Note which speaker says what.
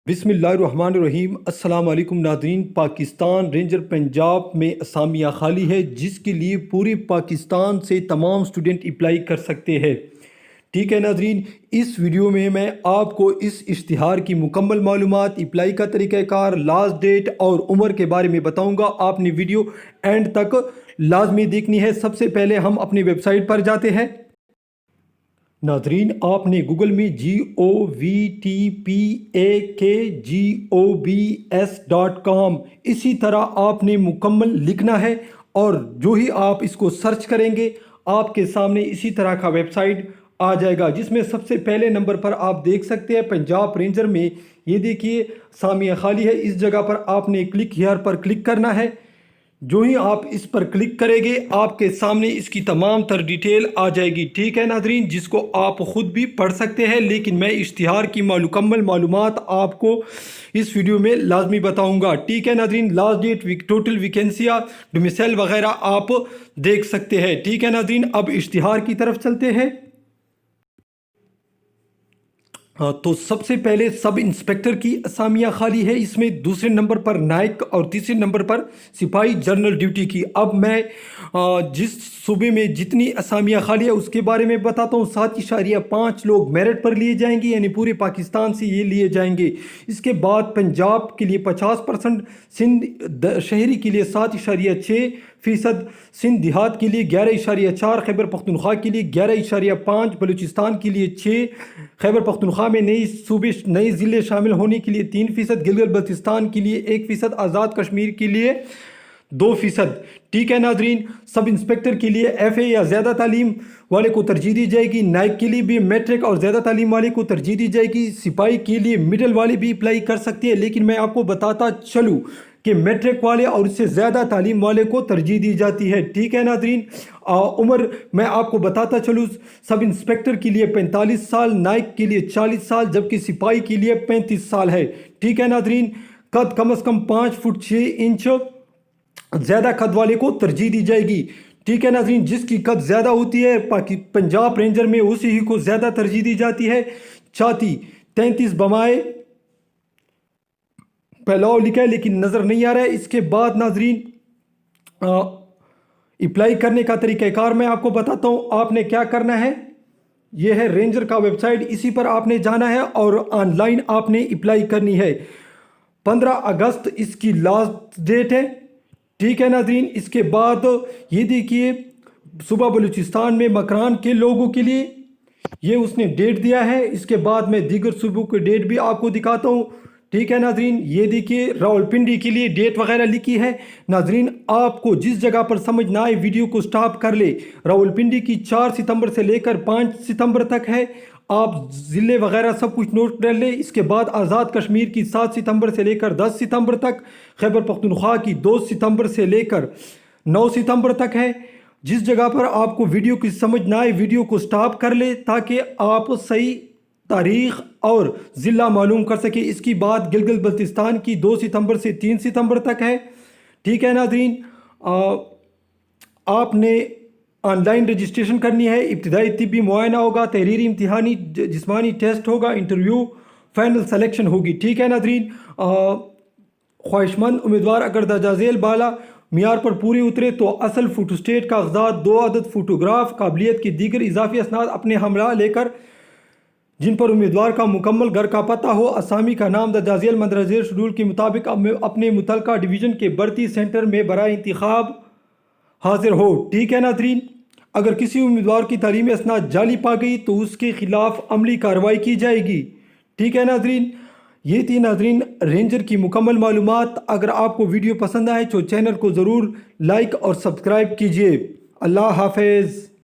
Speaker 1: بسم اللہ الرحمن الرحیم۔ السلام علیکم ناظرین۔ پاکستان رینجر پنجاب میں اسامیہ خالی ہے جس کے لیے پورے پاکستان سے تمام سٹوڈنٹ اپلائی کر سکتے ہیں۔ ٹھیک ہے ناظرین، اس ویڈیو میں آپ کو اس اشتہار کی مکمل معلومات، اپلائی کا طریقہ کار، لاسٹ ڈیٹ اور عمر کے بارے میں بتاؤں گا۔ آپ نے ویڈیو اینڈ تک لازمی دیکھنی ہے۔ سب سے پہلے ہم اپنی ویب سائٹ پر جاتے ہیں۔ ناظرین، آپ نے گوگل میں govtpakgobs.com اسی طرح آپ نے مکمل لکھنا ہے، اور جو ہی آپ اس کو سرچ کریں گے آپ کے سامنے اسی طرح کا ویب سائٹ آ جائے گا، جس میں سب سے پہلے نمبر پر آپ دیکھ سکتے ہیں پنجاب رینجر میں یہ دیکھیے اسامیہ خالی ہے۔ اس جگہ پر آپ نے کلک ہیئر پر کلک کرنا ہے۔ جو ہی آپ اس پر کلک کریں گے آپ کے سامنے اس کی تمام تر ڈیٹیل آ جائے گی۔ ٹھیک ہے ناظرین، جس کو آپ خود بھی پڑھ سکتے ہیں، لیکن میں اشتہار کی مکمل معلومات آپ کو اس ویڈیو میں لازمی بتاؤں گا۔ ٹھیک ہے ناظرین، لاسٹ ڈیٹ، ٹوٹل ویکینسیاں، ڈومیسائل وغیرہ آپ دیکھ سکتے ہیں۔ ٹھیک ہے ناظرین، اب اشتہار کی طرف چلتے ہیں۔ تو سب سے پہلے سب انسپیکٹر کی اسامیہ خالی ہے، اس میں دوسرے نمبر پر نائک اور تیسرے نمبر پر سپاہی جنرل ڈیوٹی کی۔ اب میں جس صوبے میں جتنی اسامیہ خالی ہے اس کے بارے میں بتاتا ہوں۔ 7.5 لوگ میرٹ پر لیے جائیں گے، یعنی پورے پاکستان سے یہ لیے جائیں گے۔ اس کے بعد پنجاب کے لیے 50%، سندھ شہری کے لیے 7.6%، سندھ دیہات کے لیے 11.4%، خیبر پختونخوا کے لیے 11.5%، بلوچستان کے لیے 6%، خیبر پختونخوا میں نئے ضلع شامل ہونے کے لیے 3%، گلگت بلتستان کے لیے 1%، آزاد کشمیر کے لیے 2%۔ ٹھیک ہے ناظرین، سب انسپیکٹر کے لیے FA یا زیادہ تعلیم والے کو ترجیح دی جائے گی۔ نائک کے لیے بھی میٹرک اور زیادہ تعلیم والے کو ترجیح دی جائے گی۔ سپاہی کے لیے مڈل والے بھی اپلائی کر سکتے ہیں، لیکن میں آپ کو بتاتا چلوں کہ میٹرک والے اور اس سے زیادہ تعلیم والے کو ترجیح دی جاتی ہے۔ ٹھیک ہے ناظرین، عمر میں آپ کو بتاتا چلوں، سب انسپیکٹر کے لیے 45 سال، نائک کے لیے 40 سال، جبکہ سپاہی کے لیے 35 سال ہے۔ ٹھیک ہے ناظرین، قد کم از کم 5 فٹ 6 انچ زیادہ قد والے کو ترجیح دی جائے گی۔ ٹھیک ہے ناظرین، جس کی قد زیادہ ہوتی ہے پنجاب رینجر میں اسی ہی کو زیادہ ترجیح دی جاتی ہے۔ چھاتی 33 بمائے پھیلاؤ لکھا ہے لیکن نظر نہیں آ رہا ہے۔ اس کے بعد ناظرین اپلائی کرنے کا طریقہ کار میں آپ کو بتاتا ہوں۔ آپ نے کیا کرنا ہے، یہ ہے رینجر کا ویب سائٹ، اسی پر آپ نے جانا ہے اور آن لائن آپ نے اپلائی کرنی ہے۔ 15 اگست اس کی لاسٹ ڈیٹ ہے۔ ٹھیک ہے ناظرین، اس کے بعد یہ دیکھیے صوبہ بلوچستان میں مکران کے لوگوں کے لیے یہ اس نے ڈیٹ دیا ہے۔ اس کے بعد میں دیگر صوبوں کے ڈیٹ بھی آپ کو دکھاتا ہوں۔ ٹھیک ہے ناظرین، یہ دیکھیے راولپنڈی کے لیے ڈیٹ وغیرہ لکھی ہے۔ ناظرین، آپ کو جس جگہ پر سمجھ نہ آئے ویڈیو کو سٹاپ کر لے۔ راولپنڈی کی 4 ستمبر سے لے کر 5 ستمبر تک ہے، آپ ضلع وغیرہ سب کچھ نوٹ کر لیں۔ اس کے بعد آزاد کشمیر کی 7 ستمبر سے لے کر 10 ستمبر تک، خیبر پختونخوا کی 2 ستمبر سے لے کر 9 ستمبر تک ہے۔ جس جگہ پر آپ کو ویڈیو کی سمجھ نہ آئے ویڈیو کو سٹاپ کر لے تاکہ آپ صحیح تاریخ اور ضلع معلوم کر سکیں۔ اس کی بات گلگت بلتستان کی 2 ستمبر سے 3 ستمبر تک ہے۔ ٹھیک ہے ناظرین، آپ نے آن لائن رجسٹریشن کرنی ہے۔ ابتدائی طبی معائنہ ہوگا، تحریری امتحانی جسمانی ٹیسٹ ہوگا، انٹرویو، فائنل سلیکشن ہوگی۔ ٹھیک ہے ناظرین، خواہش مند امیدوار اگر درجہ ذیل بالا معیار پر پوری اترے تو اصل فوٹو اسٹیٹ کاغذات، 2 عدد فوٹوگراف، قابلیت کے دیگر اضافی اسناد اپنے ہمراہ لے کر، جن پر امیدوار کا مکمل گھر کا پتہ ہو، اسامی کا نام درجہ ذیل مندرجہ ذیل شیڈول کے مطابق اپنے متعلقہ ڈویژن کے بھرتی سینٹر میں برائے انتخاب حاضر ہو۔ ٹھیک ہے ناظرین، اگر کسی امیدوار کی تعلیمی اسناد جعلی پا گئی تو اس کے خلاف عملی کارروائی کی جائے گی۔ ٹھیک ہے ناظرین، یہ تھی ناظرین رینجر کی مکمل معلومات۔ اگر آپ کو ویڈیو پسند آئے تو چینل کو ضرور لائک اور سبسکرائب کیجیے۔ اللہ حافظ۔